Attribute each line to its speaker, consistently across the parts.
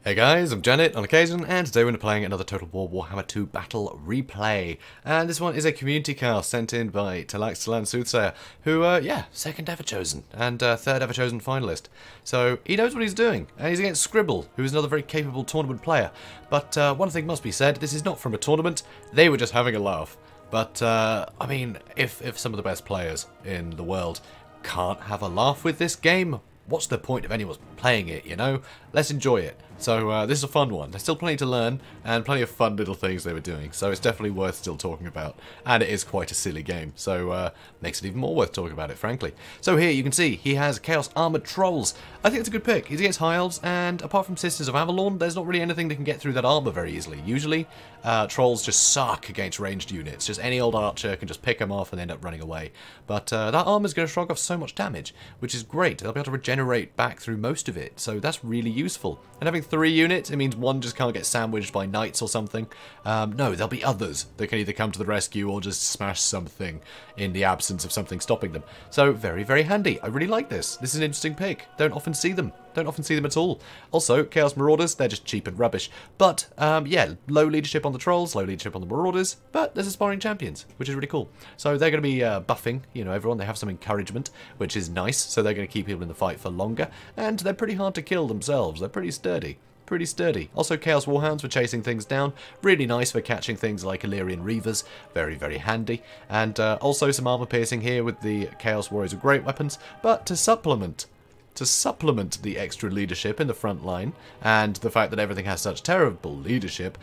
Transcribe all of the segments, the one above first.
Speaker 1: Hey guys, I'm Janet on occasion, and today we're playing another Total War Warhammer II Battle Replay. And this one is a community cast sent in by Tlaxtlan Soothsayer, who, second ever chosen, and third ever chosen finalist. So, he knows what he's doing, and he's against Scribble, who is another very capable tournament player. But one thing must be said, this is not from a tournament, they were just having a laugh. But, I mean, if some of the best players in the world can't have a laugh with this game, what's the point of anyone playing it, you know? Let's enjoy it. So this is a fun one. There's still plenty to learn and plenty of fun little things they were doing. So it's definitely worth still talking about. And it is quite a silly game. So makes it even more worth talking about it, frankly. So here you can see he has Chaos Armoured Trolls. I think it's a good pick. He's against High Elves, and apart from Sisters of Avalon, there's not really anything that can get through that armour very easily. Usually, Trolls just suck against ranged units. Just any old archer can just pick them off and end up running away. But that armour's going to shrug off so much damage, which is great. They'll be able to regenerate back through most of it. So that's really useful. And having 3 units, it means one just can't get sandwiched by knights or something. No, there'll be others that can either come to the rescue or just smash something in the absence of something stopping them. So very, very handy. I really like this. This is an interesting pick. Don't often see them. Don't often see them at all. Also, Chaos Marauders, they're just cheap and rubbish. But, yeah, low leadership on the Trolls, low leadership on the Marauders, but there's aspiring champions, which is really cool. So they're going to be buffing, you know, everyone. They have some encouragement, which is nice, so they're going to keep people in the fight for longer. And they're pretty hard to kill themselves. They're pretty sturdy. Pretty sturdy. Also, Chaos Warhounds for chasing things down. Really nice for catching things like Illyrian Reavers. Very, very handy. And also some armor piercing here with the Chaos Warriors with great weapons. But to supplement the extra leadership in the front line, and the fact that everything has such terrible leadership,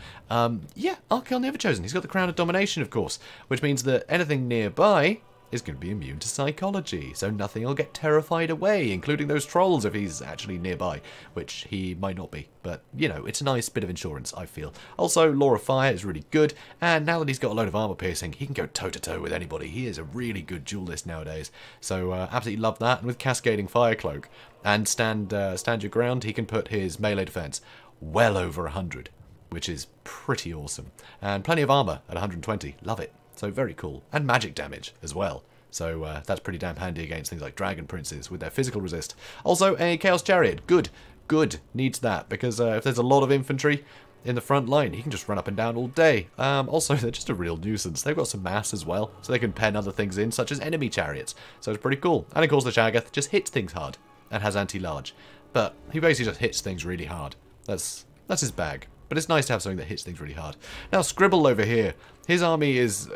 Speaker 1: yeah, Archael Never Chosen. He's got the Crown of Domination, of course, which means that anything nearby is going to be immune to psychology, so nothing will get terrified away, including those trolls if he's actually nearby, which he might not be. But, you know, it's a nice bit of insurance, I feel. Also, Law of Fire is really good, and now that he's got a load of armor piercing, he can go toe-to-toe with anybody. He is a really good duelist nowadays, so absolutely love that. And with Cascading Fire Cloak and Stand Your Ground, he can put his melee defense well over 100, which is pretty awesome. And plenty of armor at 120. Love it. So very cool. And magic damage as well. So that's pretty damn handy against things like Dragon Princes with their physical resist. Also, a Chaos Chariot. Good. Good. Needs that. Because if there's a lot of infantry in the front line, he can just run up and down all day. Also, they're just a real nuisance. They've got some mass as well. So they can pen other things in, such as enemy chariots. So it's pretty cool. And of course, the Shaggoth just hits things hard. And has anti-large. But he basically just hits things really hard. That's his bag. But it's nice to have something that hits things really hard. Now, Scribble over here. His army is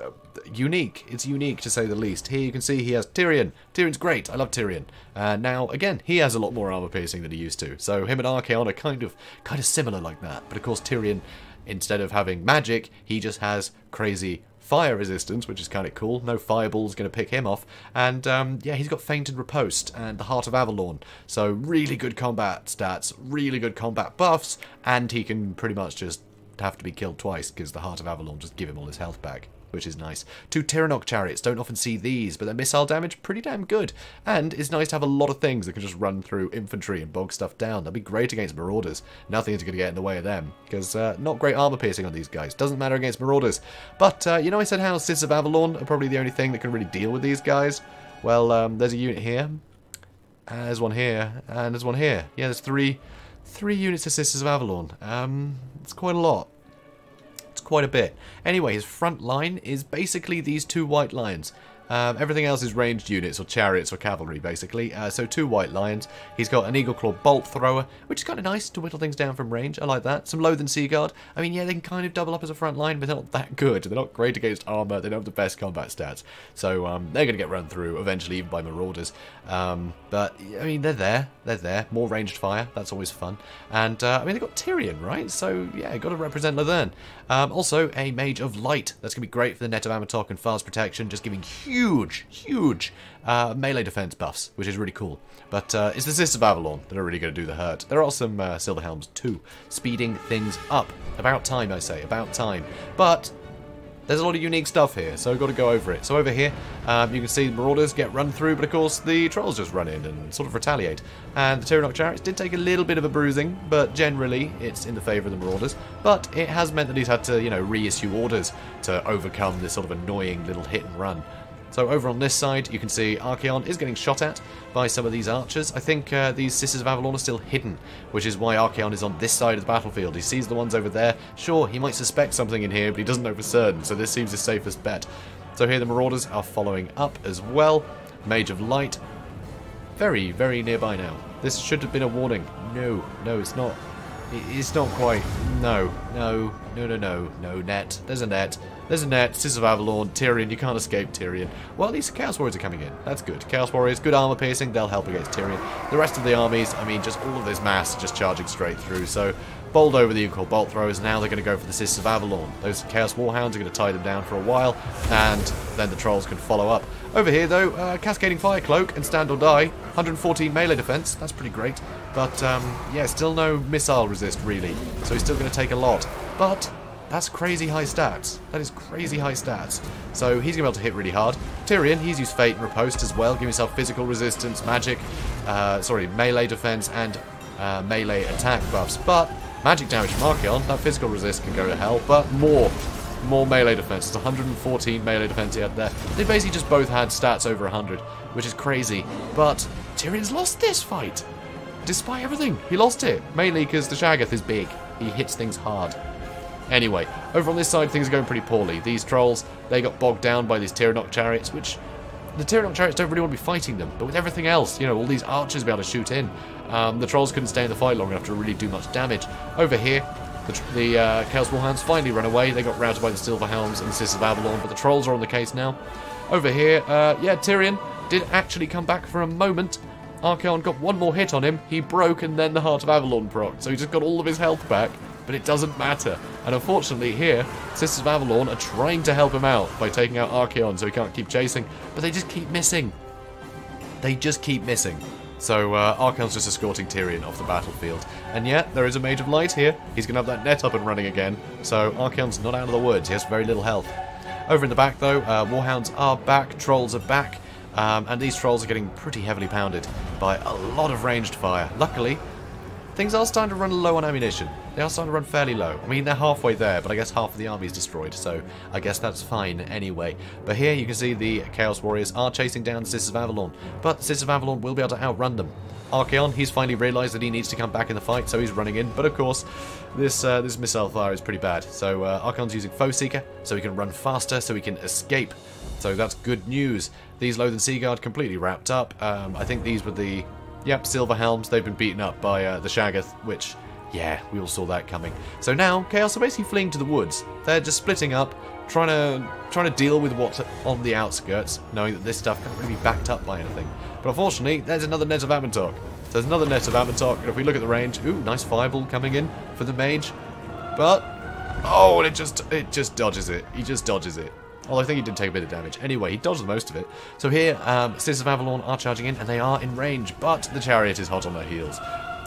Speaker 1: unique. It's unique, to say the least. Here you can see he has Tyrion. Tyrion's great. I love Tyrion. Now, again, he has a lot more armor piercing than he used to. So him and Archaon are kind of similar like that. But of course, Tyrion, instead of having magic, he just has crazy fire resistance, which is kind of cool. No fireball's going to pick him off. And, yeah, he's got Feint and Riposte and the Heart of Avalon. So really good combat stats, really good combat buffs, and he can pretty much just have to be killed twice because the Heart of Avalon just give him all his health back, which is nice. 2 Tyrannoc chariots, don't often see these, but their missile damage, pretty damn good. And it's nice to have a lot of things that can just run through infantry and bog stuff down. That'd be great against Marauders. Nothing's going to get in the way of them, because not great armor piercing on these guys. Doesn't matter against Marauders. But, you know I said how Sisters of Avalon are probably the only thing that can really deal with these guys? Well, there's a unit here, there's one here, and there's one here. Yeah, there's three units of Sisters of Avalon. It's quite a lot. It's quite a bit. Anyway, his front line is basically these 2 white lines. Everything else is ranged units or chariots or cavalry, basically. So 2 white lions. He's got an Eagle Claw Bolt Thrower, which is kind of nice to whittle things down from range. I like that. Some Loathen Seaguard. I mean, yeah, they can kind of double up as a front line, but they're not that good. They're not great against armor. They don't have the best combat stats. So they're going to get run through eventually, even by Marauders. But, I mean, they're there. They're there. More ranged fire. That's always fun. And, I mean, they've got Tyrion, right? So, yeah, got to represent Lothern. Also, a Mage of Light. That's going to be great for the Net of Amatok and Fast Protection, just giving huge melee defense buffs, which is really cool. But it's the Sisters of Avalon that are really going to do the hurt. There are some Silver Helms too, speeding things up. About time, I say, about time. But there's a lot of unique stuff here, so I've got to go over it. So over here, you can see the Marauders get run through, but of course the Trolls just run in and sort of retaliate. And the Tyrannoc Chariots did take a little bit of a bruising, but generally it's in the favour of the Marauders. But it has meant that he's had to, you know, reissue orders to overcome this sort of annoying little hit and run. So over on this side, you can see Archaon is getting shot at by some of these archers. I think these Sisters of Avalon are still hidden, which is why Archaon is on this side of the battlefield. He sees the ones over there. Sure, he might suspect something in here, but he doesn't know for certain, so this seems his safest bet. So here the Marauders are following up as well. Mage of Light, very, very nearby now. This should have been a warning. No, it's not. It's not quite. No, net. There's a net. There's a net. Sisters of Avalon. Tyrion. You can't escape Tyrion. Well, at least Chaos Warriors are coming in. That's good. Chaos Warriors, good armor piercing. They'll help against Tyrion. The rest of the armies, I mean, just all of this mass just charging straight through. So, bowled over the Equal Bolt Throwers. Now they're going to go for the Sisters of Avalon. Those Chaos Warhounds are going to tie them down for a while, and then the Trolls can follow up. Over here, though, Cascading Fire Cloak and Stand or Die. 114 melee defense. That's pretty great. But, yeah, still no missile resist, really. So he's still going to take a lot. But that's crazy high stats. That is crazy high stats. So he's going to be able to hit really hard. Tyrion, he's used Fate and Riposte as well. Give himself physical resistance, magic, melee defense, and melee attack buffs. But magic damage from Archaon, that physical resist can go to hell. But more melee defense. It's 114 melee defense he had there. They basically just both had stats over 100, which is crazy. But Tyrion's lost this fight. Despite everything, he lost it. Mainly because the Shaggoth is big. He hits things hard. Anyway, over on this side, things are going pretty poorly. These Trolls, they got bogged down by these Tyrannok chariots, which the Tyrannok chariots don't really want to be fighting them. But with everything else, you know, all these archers be able to shoot in. The Trolls couldn't stay in the fight long enough to really do much damage. Over here, the Chaos Warhounds finally run away. They got routed by the Silverhelms and the Sisters of Avalon, but the Trolls are on the case now. Over here, yeah, Tyrion did actually come back for a moment. Archaon got one more hit on him. He broke, and then the Heart of Avalon proc. So he just got all of his health back, but it doesn't matter. And unfortunately here, Sisters of Avalon are trying to help him out by taking out Archaon so he can't keep chasing, but they just keep missing. They just keep missing. So Archaon's just escorting Tyrion off the battlefield. And yet, there is a Mage of Light here. He's going to have that net up and running again. So Archaon's not out of the woods. He has very little health. Over in the back, though, Warhounds are back. Trolls are back. And these Trolls are getting pretty heavily pounded by a lot of ranged fire. Luckily, things are starting to run low on ammunition. They are starting to run fairly low. I mean, they're halfway there, but I guess half of the army is destroyed, so I guess that's fine anyway. But here you can see the Chaos Warriors are chasing down the Sisters of Avalon, but the Sisters of Avalon will be able to outrun them. Archaon, he's finally realised that he needs to come back in the fight, so he's running in. But of course, this missile fire is pretty bad. So Archaon's using Foe Seeker, so he can run faster, so he can escape. So that's good news. These Loathen Seaguard completely wrapped up. I think these were the... Yep, Silverhelms. They've been beaten up by the Shaggoth, which, yeah, we all saw that coming. So now, Chaos are basically fleeing to the woods. They're just splitting up, trying to deal with what's on the outskirts, knowing that this stuff can't really be backed up by anything. But unfortunately, there's another net of Avantok. So there's another net of Avantok, and if we look at the range, ooh, nice fireball coming in for the mage. But, oh, and it just dodges it. He just dodges it. Well, I think he did take a bit of damage. Anyway, he dodged most of it. So here, Sisters of Avalon are charging in, and they are in range, but the Chariot is hot on their heels.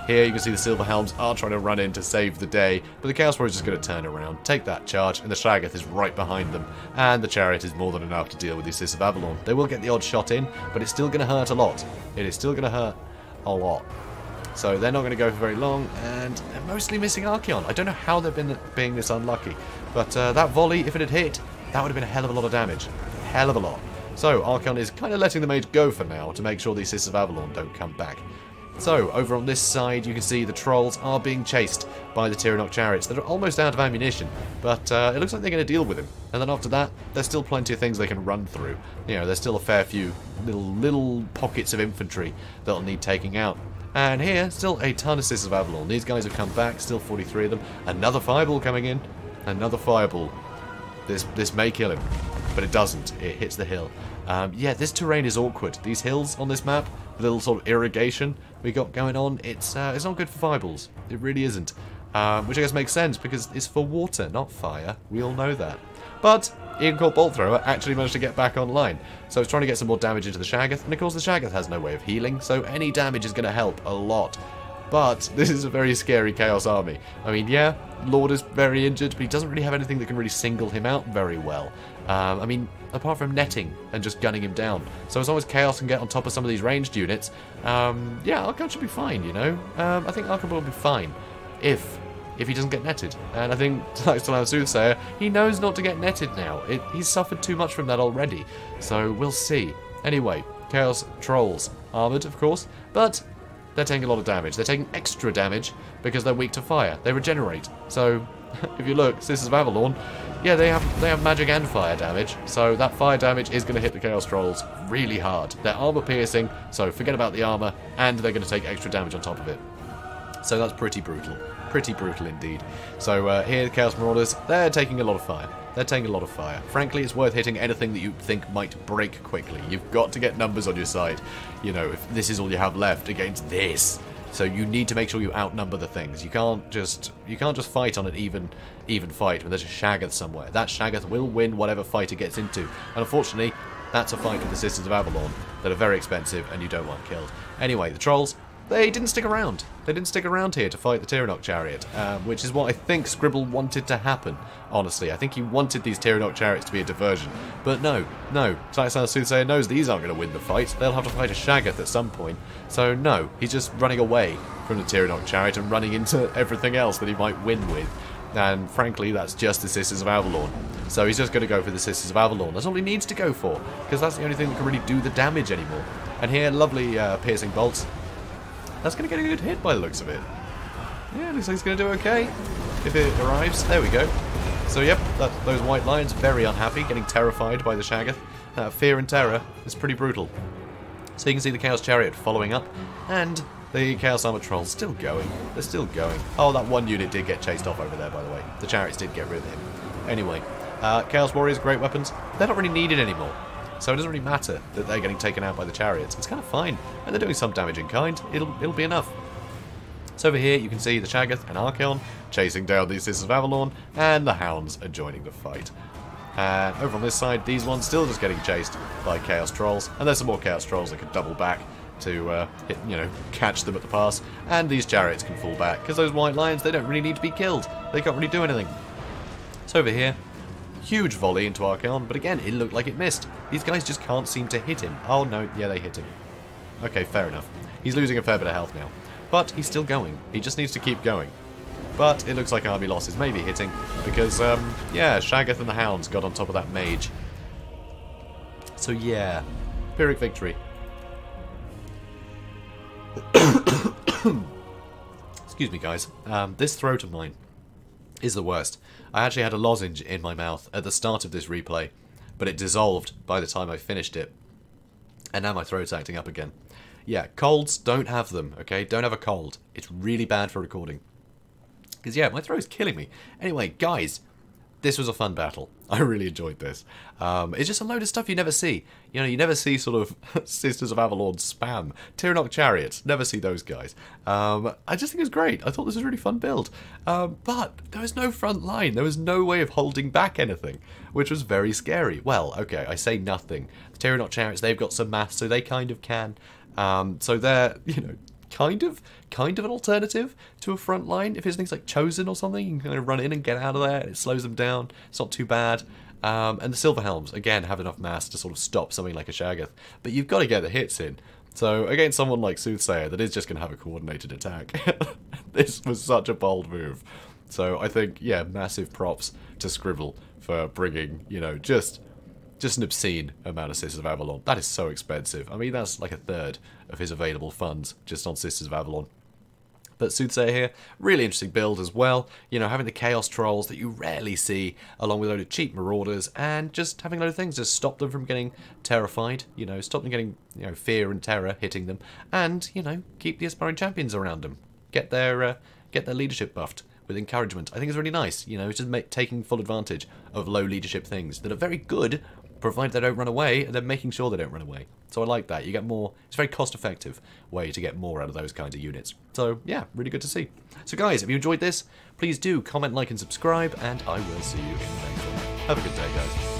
Speaker 1: Here you can see the Silverhelms are trying to run in to save the day, but the Chaos Warrior is just going to turn around, take that charge, and the Shaggoth is right behind them. And the Chariot is more than enough to deal with these Sisters of Avalon. They will get the odd shot in, but it's still going to hurt a lot. It is still going to hurt a lot. So they're not going to go for very long, and they're mostly missing Archaon. I don't know how they've been being this unlucky, but that volley, if it had hit, that would have been a hell of a lot of damage. Hell of a lot. So Archaon is kind of letting the mage go for now to make sure these Sisters of Avalon don't come back. So over on this side you can see the Trolls are being chased by the Tyrannok chariots that are almost out of ammunition, but it looks like they're going to deal with him. And then after that, there's still plenty of things they can run through. You know, there's still a fair few little pockets of infantry that'll need taking out. And here, still a ton of Sisters of Avalon. These guys have come back, still 43 of them. Another fireball coming in. Another fireball. This may kill him, but it doesn't. It hits the hill. Yeah, this terrain is awkward. These hills on this map, the little sort of irrigation we got going on, it's not good for fireballs. It really isn't. Which I guess makes sense, because it's for water, not fire. We all know that. But Eagle Bolt Thrower actually managed to get back online. So it's trying to get some more damage into the Shaggoth, and of course the Shaggoth has no way of healing, so any damage is going to help a lot. But this is a very scary Chaos army. I mean, yeah, Lord is very injured, but he doesn't really have anything that can really single him out very well. I mean, apart from netting and just gunning him down. So as long as Chaos can get on top of some of these ranged units, yeah, Archaon should be fine, you know? I think Archaon will be fine if if he doesn't get netted. And I think Tlaxtlan Soothsayer, he knows not to get netted now. He's suffered too much from that already. So we'll see. Anyway, Chaos Trolls. Armoured, of course, but they're taking a lot of damage. They're taking extra damage because they're weak to fire. They regenerate. So, if you look, Sisters of Avalon, yeah, they have magic and fire damage. So that fire damage is going to hit the Chaos Trolls really hard. They're armor piercing, so forget about the armor, and they're going to take extra damage on top of it. So that's pretty brutal. Pretty brutal indeed. So here, the Chaos Marauders, they're taking a lot of fire. They're taking a lot of fire. Frankly, it's worth hitting anything that you think might break quickly. You've got to get numbers on your side. You know, if this is all you have left against this. So you need to make sure you outnumber the things. You can't just fight on an even fight when there's a Shaggoth somewhere. That Shaggoth will win whatever fight it gets into. And unfortunately, that's a fight with the Sisters of Avalon that are very expensive and you don't want killed. Anyway, the Trolls, they didn't stick around. They didn't stick around here to fight the Tyrannok Chariot, which is what I think Scribble wanted to happen, honestly. I think he wanted these Tyrannok Chariots to be a diversion. But no. Tlaxtlan Soothsayer knows these aren't going to win the fight. They'll have to fight a Shaggoth at some point. So no, he's just running away from the Tyrannok Chariot and running into everything else that he might win with. And frankly, that's just the Sisters of Avalon. So he's just going to go for the Sisters of Avalon. That's all he needs to go for, because that's the only thing that can really do the damage anymore. And here, lovely piercing bolts. That's going to get a good hit by the looks of it. Yeah, looks like it's going to do okay if it arrives. There we go. So yep, those white lions very unhappy, getting terrified by the Shaggoth. Fear and terror is pretty brutal. So you can see the Chaos Chariot following up, and the Chaos Armored Trolls still going. They're still going. Oh, that one unit did get chased off over there, by the way. The Chariots did get rid of him. Anyway, Chaos Warriors, great weapons. They're not really needed anymore. So it doesn't really matter that they're getting taken out by the Chariots. It's kind of fine. And they're doing some damage in kind. It'll be enough. So over here you can see the Shaggoth and Archaon chasing down these Sisters of Avalon, and the Hounds are joining the fight. And over on this side, these ones still just getting chased by Chaos Trolls, and there's some more Chaos Trolls that can double back to hit, catch them at the pass, and these Chariots can fall back, because those white lions, they don't really need to be killed. They can't really do anything. So over here, huge volley into Archaon, but again, it looked like it missed. These guys just can't seem to hit him. Oh no, yeah, they hit him. Okay, fair enough. He's losing a fair bit of health now. But he's still going. He just needs to keep going. But it looks like army losses may be hitting, because, yeah, Shaggoth and the Hounds got on top of that mage. So yeah, Pyrrhic victory. Excuse me, guys. This throat of mine is the worst. I actually had a lozenge in my mouth at the start of this replay, but it dissolved by the time I finished it. And now my throat's acting up again. Yeah, colds, don't have them, okay? Don't have a cold. It's really bad for recording. Because, yeah, my throat's killing me. Anyway, guys, this was a fun battle. I really enjoyed this. It's just a load of stuff you never see. You know, you never see sort of Sisters of Avalon spam. Tyrannok Chariots, never see those guys. I just think it was great. I thought this was a really fun build. But there was no front line. There was no way of holding back anything, which was very scary. Well, okay, I say nothing. The Tyrannok Chariots, they've got some mass, so they kind of can. So they're, kind of an alternative to a front line. If it's things like Chosen or something, you can kind of run in and get out of there. It slows them down. It's not too bad. And the Silver Helms, again, have enough mass to sort of stop something like a Shaggoth. But you've got to get the hits in. So against someone like Soothsayer that is just going to have a coordinated attack, this was such a bold move. So I think, yeah, massive props to Scribble for bringing, just an obscene amount of Sisters of Avalon. That is so expensive. I mean, that's like a third of his available funds just on Sisters of Avalon. But Soothsayer here, really interesting build as well. Having the Chaos Trolls that you rarely see, along with a load of cheap Marauders, and just having a load of things to stop them from getting terrified, stop them getting, fear and terror hitting them, and, keep the aspiring champions around them. Get their leadership buffed with encouragement. I think it's really nice, it's just taking full advantage of low leadership things that are very good, provided they don't run away, and then making sure they don't run away. So I like that. You get more, it's a very cost-effective way to get more out of those kinds of units. So yeah, really good to see. So guys, if you enjoyed this, please do comment, like, and subscribe, and I will see you in the next one. Have a good day, guys.